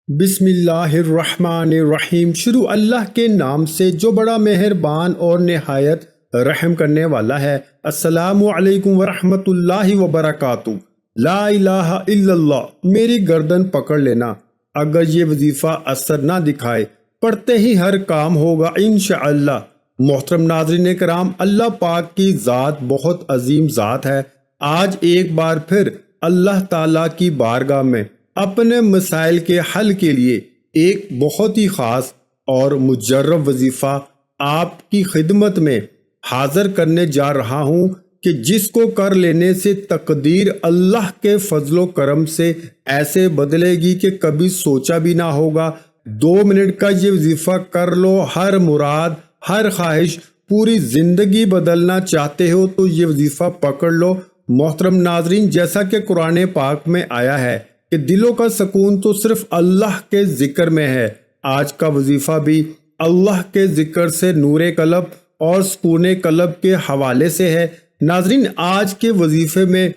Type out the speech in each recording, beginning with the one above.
بسم اللہ الرحمن الرحیم۔ شروع اللہ کے نام سے جو بڑا مہربان اور نہایت رحم کرنے والا ہے۔ السلام علیکم ورحمۃ اللہ وبرکاتہ۔ لا الہ الا اللہ، میری گردن پکڑ لینا۔ اگر یہ وظیفہ اثر نہ دکھائے، پڑھتے ہی ہر کام ہوگا انشاءاللہ۔ محترم ناظرین کرام، اللہ پاک کی ذات بہت عظیم ذات ہے۔ آج ایک بار پھر اللہ تعالیٰ کی بارگاہ میں اپنے مسائل کے حل کے لیے ایک بہت ہی خاص اور مجرب وظیفہ آپ کی خدمت میں حاضر کرنے جا رہا ہوں کہ جس کو کر لینے سے تقدیر اللہ کے فضل و کرم سے ایسے بدلے گی کہ کبھی سوچا بھی نہ ہوگا۔ 2 منٹ کا یہ وظیفہ کر لو، ہر مراد، ہر خواہش، پوری زندگی بدلنا چاہتے ہو تو یہ وظیفہ پکڑ لو۔ محترم ناظرین، جیسا کہ قرآن پاک میں آیا ہے کہ دلوں کا سکون تو صرف اللہ کے ذکر میں ہے۔ آج کا وظیفہ بھی اللہ کے ذکر سے نور قلب اور سکون قلب کے حوالے سے ہے۔ ناظرین، آج کے وظیفے میں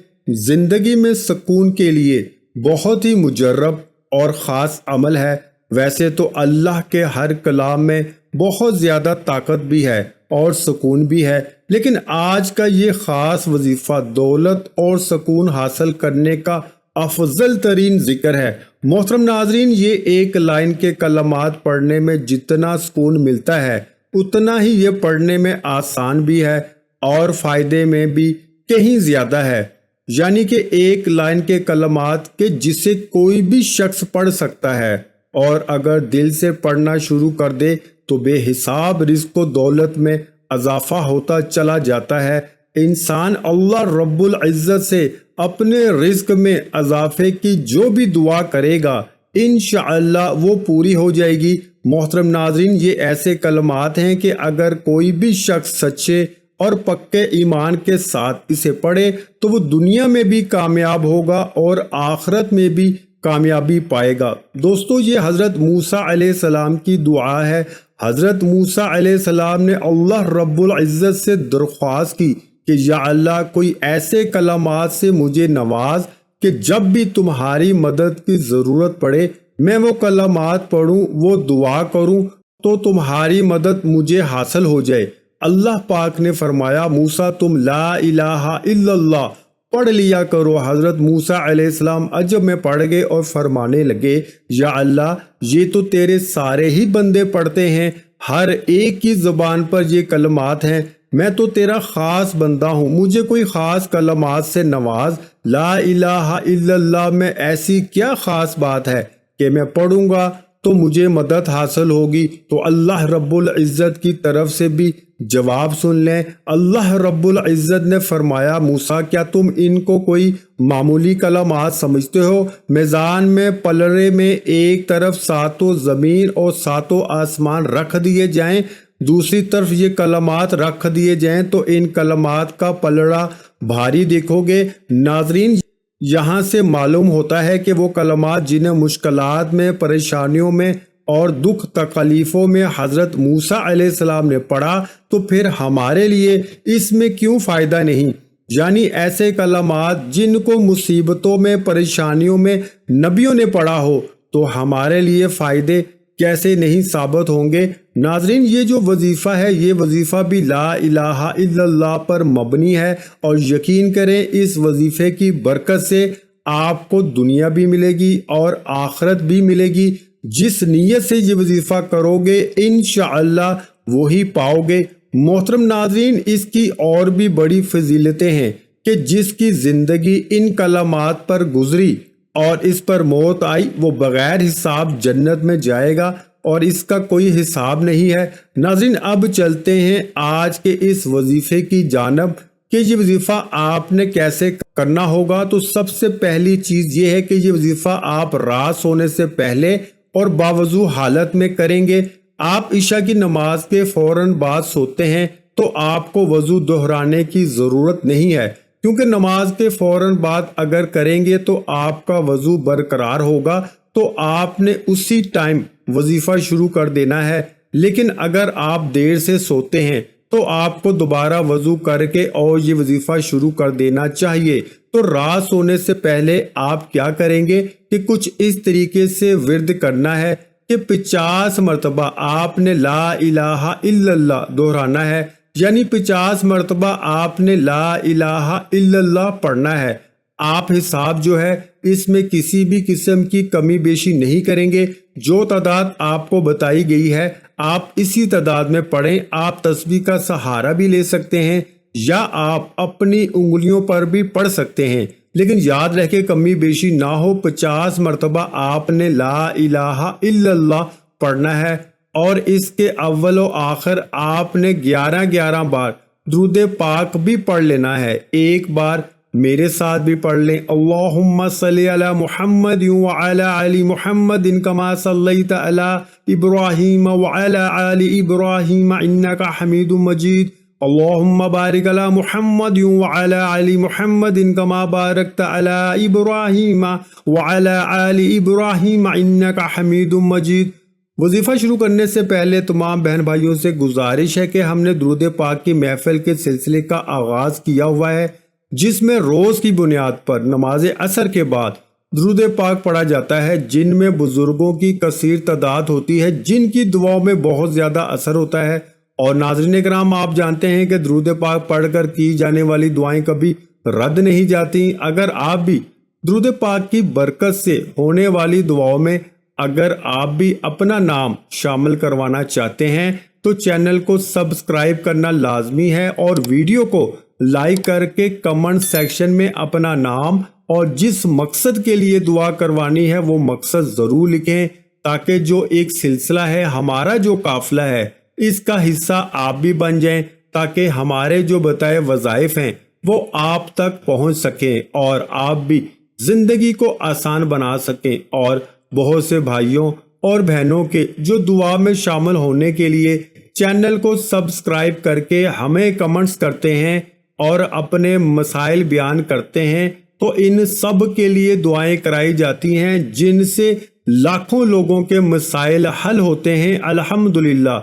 زندگی میں سکون کے لیے بہت ہی مجرب اور خاص عمل ہے۔ ویسے تو اللہ کے ہر کلام میں بہت زیادہ طاقت بھی ہے اور سکون بھی ہے، لیکن آج کا یہ خاص وظیفہ دولت اور سکون حاصل کرنے کا افضل ترین ذکر ہے۔ محترم ناظرین، یہ ایک لائن کے کلمات پڑھنے میں جتنا سکون ملتا ہے اتنا ہی یہ پڑھنے میں آسان بھی ہے اور فائدے میں بھی کہیں زیادہ ہے۔ یعنی کہ ایک لائن کے کلمات کے جسے کوئی بھی شخص پڑھ سکتا ہے، اور اگر دل سے پڑھنا شروع کر دے تو بے حساب رزق و دولت میں اضافہ ہوتا چلا جاتا ہے۔ انسان اللہ رب العزت سے اپنے رزق میں اضافے کی جو بھی دعا کرے گا انشاءاللہ وہ پوری ہو جائے گی۔ محترم ناظرین، یہ ایسے کلمات ہیں کہ اگر کوئی بھی شخص سچے اور پکے ایمان کے ساتھ اسے پڑھے تو وہ دنیا میں بھی کامیاب ہوگا اور آخرت میں بھی کامیابی پائے گا۔ دوستو، یہ حضرت موسیٰ علیہ السلام کی دعا ہے۔ حضرت موسیٰ علیہ السلام نے اللہ رب العزت سے درخواست کی کہ یا اللہ، کوئی ایسے کلمات سے مجھے نواز کہ جب بھی تمہاری مدد کی ضرورت پڑے میں وہ کلمات پڑھوں، وہ دعا کروں تو تمہاری مدد مجھے حاصل ہو جائے۔ اللہ پاک نے فرمایا، موسیٰ تم لا الہ الا اللہ پڑھ لیا کرو۔ حضرت موسیٰ علیہ السلام عجب میں پڑھ گئے اور فرمانے لگے، یا اللہ، یہ تو تیرے سارے ہی بندے پڑھتے ہیں، ہر ایک کی زبان پر یہ کلمات ہیں، میں تو تیرا خاص بندہ ہوں، مجھے کوئی خاص کلمات سے نواز۔ لا الہ الا اللہ میں ایسی کیا خاص بات ہے کہ میں پڑھوں گا تو مجھے مدد حاصل ہوگی؟ تو اللہ رب العزت کی طرف سے بھی جواب سن لیں۔ اللہ رب العزت نے فرمایا، موسیٰ، کیا تم ان کو کوئی معمولی کلمات سمجھتے ہو؟ میزان میں پلڑے میں ایک طرف 7 زمین اور 7 آسمان رکھ دیے جائیں، دوسری طرف یہ کلمات رکھ دیے جائیں تو ان کلمات کا پلڑا بھاری دیکھو گے۔ ناظرین، یہاں سے معلوم ہوتا ہے کہ وہ کلمات جنہیں مشکلات میں، پریشانیوں میں اور دکھ تکلیفوں میں حضرت موسیٰ علیہ السلام نے پڑھا تو پھر ہمارے لیے اس میں کیوں فائدہ نہیں؟ یعنی ایسے کلمات جن کو مصیبتوں میں، پریشانیوں میں نبیوں نے پڑھا ہو تو ہمارے لیے فائدے کیسے نہیں ثابت ہوں گے؟ ناظرین، یہ جو وظیفہ ہے یہ وظیفہ بھی لا الہ الا اللہ پر مبنی ہے، اور یقین کریں اس وظیفے کی برکت سے آپ کو دنیا بھی ملے گی اور آخرت بھی ملے گی۔ جس نیت سے یہ وظیفہ کرو گے انشاءاللہ وہی پاؤ گے۔ محترم ناظرین، اس کی اور بھی بڑی فضیلتیں ہیں کہ جس کی زندگی ان کلمات پر گزری اور اس پر موت آئی وہ بغیر حساب جنت میں جائے گا اور اس کا کوئی حساب نہیں ہے۔ ناظرین، اب چلتے ہیں آج کے اس وظیفے کی جانب کہ یہ وظیفہ آپ نے کیسے کرنا ہوگا۔ تو سب سے پہلی چیز یہ ہے کہ یہ وظیفہ آپ رات سونے سے پہلے اور باوضو حالت میں کریں گے۔ آپ عشاء کی نماز کے فوراً بعد سوتے ہیں تو آپ کو وضو دہرانے کی ضرورت نہیں ہے، کیونکہ نماز کے فوراً بعد اگر کریں گے تو آپ کا وضو برقرار ہوگا تو آپ نے اسی ٹائم وظیفہ شروع کر دینا ہے۔ لیکن اگر آپ دیر سے سوتے ہیں تو آپ کو دوبارہ وضو کر کے اور یہ وظیفہ شروع کر دینا چاہیے۔ تو رات سونے سے پہلے آپ کیا کریں گے کہ کچھ اس طریقے سے ورد کرنا ہے کہ 50 مرتبہ آپ نے لا الہ الا اللہ دہرانا ہے، یعنی 50 مرتبہ آپ نے لا الہ الا اللہ پڑھنا ہے۔ آپ حساب جو ہے اس میں کسی بھی قسم کی کمی بیشی نہیں کریں گے، جو تعداد آپ کو بتائی گئی ہے آپ اسی تعداد میں پڑھیں۔ آپ تسبیح کا سہارا بھی لے سکتے ہیں یا آپ اپنی انگلیوں پر بھی پڑھ سکتے ہیں، لیکن یاد رکھے کمی بیشی نہ ہو۔ 50 مرتبہ آپ نے لا الہ الا اللہ پڑھنا ہے، اور اس کے اول و آخر آپ نے 11 بار درود پاک بھی پڑھ لینا ہے۔ ایک بار میرے ساتھ بھی پڑھ لیں، اللہم صلی علی محمد وعلی آل محمد کما صلیت علی ابراہیم وعلی آل ابراہیم انک حمید مجید، اللہم بارک علی محمد وعلی آل محمد کما بارکت علی ابراہیم وعلی آل ابراہیم انک حمید مجید۔ وظیفہ شروع کرنے سے پہلے تمام بہن بھائیوں سے گزارش ہے کہ ہم نے درود پاک کی محفل کے سلسلے کا آغاز کیا ہوا ہے، جس میں روز کی بنیاد پر نماز عصر کے بعد درود پاک پڑھا جاتا ہے، جن میں بزرگوں کی کثیر تعداد ہوتی ہے جن کی دعاؤں میں بہت زیادہ اثر ہوتا ہے۔ اور ناظرین کرام، آپ جانتے ہیں کہ درود پاک پڑھ کر کی جانے والی دعائیں کبھی رد نہیں جاتی۔ اگر آپ بھی درود پاک کی برکت سے ہونے والی دعاؤں میں اگر آپ بھی اپنا نام شامل کروانا چاہتے ہیں تو چینل کو سبسکرائب کرنا لازمی ہے، اور ویڈیو کو لائک کر کے کمنٹ سیکشن میں اپنا نام اور جس مقصد کے لیے دعا کروانی ہے وہ مقصد ضرور لکھیں، تاکہ جو ایک سلسلہ ہے، ہمارا جو قافلہ ہے، اس کا حصہ آپ بھی بن جائیں، تاکہ ہمارے جو بتائے وظائف ہیں وہ آپ تک پہنچ سکیں اور آپ بھی زندگی کو آسان بنا سکیں۔ اور بہت سے بھائیوں اور بہنوں کے جو دعا میں شامل ہونے کے لیے چینل کو سبسکرائب کر کے ہمیں کمنٹس کرتے ہیں اور اپنے مسائل بیان کرتے ہیں، تو ان سب کے لیے دعائیں کرائی جاتی ہیں، جن سے لاکھوں لوگوں کے مسائل حل ہوتے ہیں الحمدللہ۔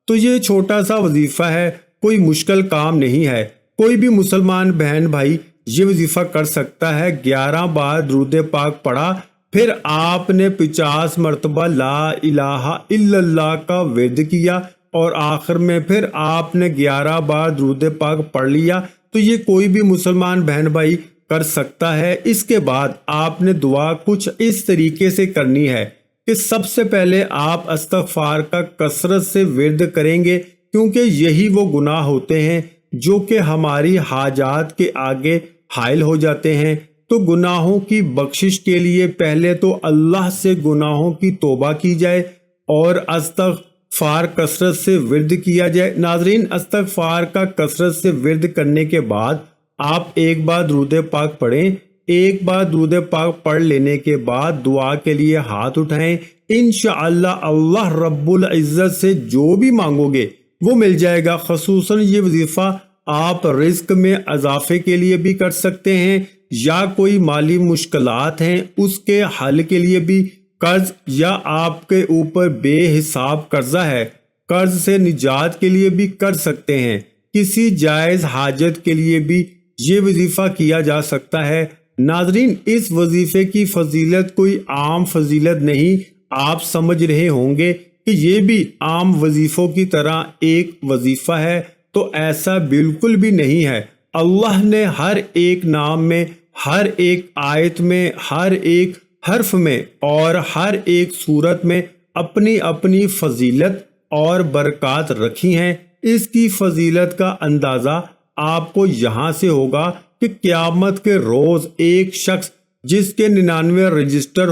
تو یہ چھوٹا سا وظیفہ ہے، کوئی مشکل کام نہیں ہے، کوئی بھی مسلمان بہن بھائی یہ وظیفہ کر سکتا ہے۔ 11 بار درود پاک پڑھا، پھر آپ نے 50 مرتبہ لا الہ الا اللہ کا ورد کیا، اور آخر میں پھر آپ نے 11 بار درود پاک پڑھ لیا، تو یہ کوئی بھی مسلمان بہن بھائی کر سکتا ہے۔ اس کے بعد آپ نے دعا کچھ اس طریقے سے کرنی ہے کہ سب سے پہلے آپ استغفار کا کثرت سے ورد کریں گے، کیونکہ یہی وہ گناہ ہوتے ہیں جو کہ ہماری حاجات کے آگے حائل ہو جاتے ہیں۔ تو گناہوں کی بخشش کے لیے پہلے تو اللہ سے گناہوں کی توبہ کی جائے اور استغفار کثرت سے ورد کیا جائے۔ ناظرین، استغفار کا کثرت سے ورد کرنے کے بعد آپ ایک بار درود پاک پڑھیں۔ ایک بار درود پاک پڑھ لینے کے بعد دعا کے لیے ہاتھ اٹھائیں، انشاءاللہ اللہ رب العزت سے جو بھی مانگو گے وہ مل جائے گا۔ خصوصاً یہ وظیفہ آپ رزق میں اضافے کے لیے بھی کر سکتے ہیں، یا کوئی مالی مشکلات ہیں اس کے حل کے لیے بھی، قرض یا آپ کے اوپر بے حساب قرضہ ہے، قرض سے نجات کے لیے بھی کر سکتے ہیں، کسی جائز حاجت کے لیے بھی یہ وظیفہ کیا جا سکتا ہے۔ ناظرین، اس وظیفے کی فضیلت کوئی عام فضیلت نہیں، آپ سمجھ رہے ہوں گے کہ یہ بھی عام وظیفوں کی طرح ایک وظیفہ ہے، تو ایسا بالکل بھی نہیں ہے۔ اللہ نے ہر ایک نام میں، ہر ایک آیت میں، ہر ایک حرف میں اور ہر ایک صورت میں اپنی اپنی فضیلت اور برکات رکھی ہیں۔ اس کی فضیلت کا اندازہ آپ کو یہاں سے ہوگا کہ قیامت کے روز ایک شخص جس کے 99 رجسٹر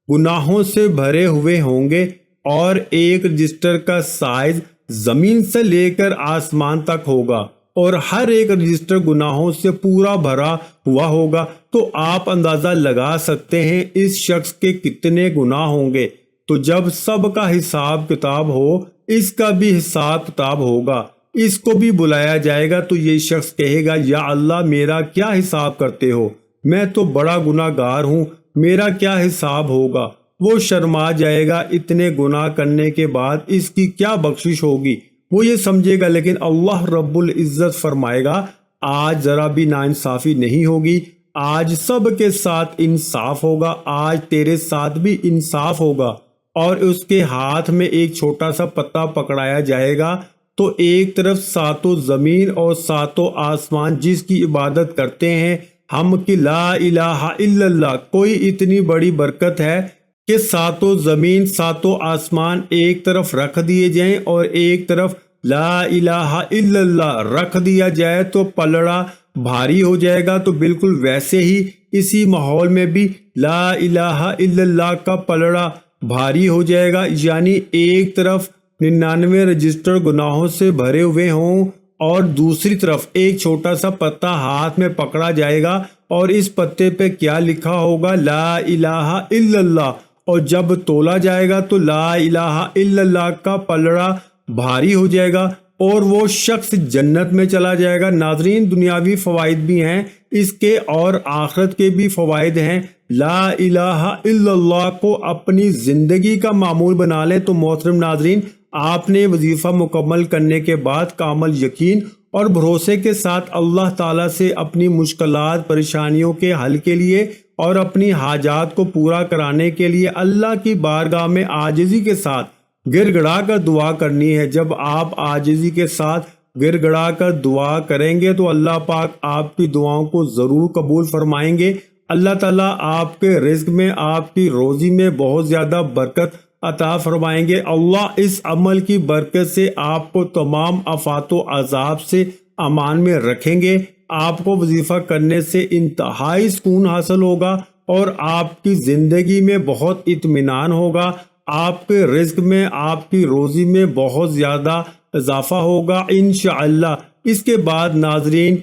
گناہوں سے بھرے ہوئے ہوں گے، اور ایک رجسٹر کا سائز زمین سے لے کر آسمان تک ہوگا، اور ہر ایک رجسٹر گناہوں سے پورا بھرا ہوا ہوگا، تو آپ اندازہ لگا سکتے ہیں اس شخص کے کتنے گناہ ہوں گے۔ تو جب سب کا حساب کتاب ہو، اس کا بھی حساب کتاب ہوگا، اس کو بھی بلایا جائے گا، تو یہ شخص کہے گا یا اللہ میرا کیا حساب کرتے ہو، میں تو بڑا گناہ گار ہوں، میرا کیا حساب ہوگا۔ وہ شرما جائے گا، اتنے گناہ کرنے کے بعد اس کی کیا بخشش ہوگی، وہ یہ سمجھے گا۔ لیکن اللہ رب العزت فرمائے گا آج ذرا بھی ناانصافی نہیں ہوگی، آج سب کے ساتھ انصاف ہوگا، آج تیرے ساتھ بھی انصاف ہوگا۔ اور اس کے ہاتھ میں ایک چھوٹا سا پتا پکڑایا جائے گا تو ایک طرف ساتوں زمین اور ساتوں آسمان جس کی عبادت کرتے ہیں ہم کی لا الہ الا اللہ، کوئی اتنی بڑی برکت ہے کہ ساتوں زمین ساتوں آسمان ایک طرف رکھ دیے جائیں اور ایک طرف لا الہ الا اللہ رکھ دیا جائے تو پلڑا بھاری ہو جائے گا۔ تو بالکل ویسے ہی اسی ماحول میں بھی لا الہ الا اللہ کا پلڑا بھاری ہو جائے گا، یعنی ایک طرف 99 رجسٹر گناہوں سے بھرے ہوئے ہوں اور دوسری طرف ایک چھوٹا سا پتا ہاتھ میں پکڑا جائے گا اور اس پتے پہ کیا لکھا ہوگا؟ لا الہ الا اللہ۔ اور جب تولا جائے گا تو لا الہ الا اللہ کا پلڑا بھاری ہو جائے گا اور وہ شخص جنت میں چلا جائے گا۔ ناظرین، دنیاوی فوائد بھی ہیں اس کے اور آخرت کے بھی فوائد ہیں۔ لا الہ الا اللہ کو اپنی زندگی کا معمول بنا لیں تو محترم ناظرین، آپ نے وظیفہ مکمل کرنے کے بعد کامل یقین اور بھروسے کے ساتھ اللہ تعالیٰ سے اپنی مشکلات پریشانیوں کے حل کے لیے اور اپنی حاجات کو پورا کرانے کے لیے اللہ کی بارگاہ میں عاجزی کے ساتھ گر گڑا کر دعا کرنی ہے۔ جب آپ عاجزی کے ساتھ گر گڑا کر دعا کریں گے تو اللہ پاک آپ کی دعاؤں کو ضرور قبول فرمائیں گے۔ اللہ تعالیٰ آپ کے رزق میں، آپ کی روزی میں بہت زیادہ برکت عطا فرمائیں گے۔ اللہ اس عمل کی برکت سے آپ کو تمام آفات و عذاب سے امان میں رکھیں گے۔ آپ کو وظیفہ کرنے سے انتہائی سکون حاصل ہوگا اور آپ کی زندگی میں بہت اطمینان ہوگا۔ آپ کے رزق میں، آپ کی روزی میں بہت زیادہ اضافہ ہوگا انشاءاللہ۔ اس کے بعد ناظرین،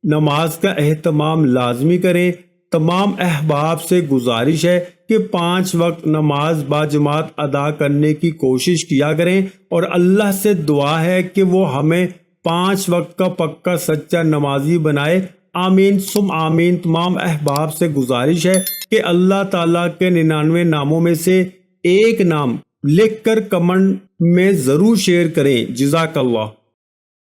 نماز کا اہتمام لازمی کریں۔ تمام احباب سے گزارش ہے کہ 5 وقت نماز باجماعت ادا کرنے کی کوشش کیا کریں اور اللہ سے دعا ہے کہ وہ ہمیں 5 وقت کا پکا سچا نمازی بنائے۔ آمین ثم آمین۔ تمام احباب سے گزارش ہے کہ اللہ تعالیٰ کے 99 ناموں میں سے ایک نام لکھ کر کمنٹ میں ضرور شیئر کریں۔ جزاک اللہ۔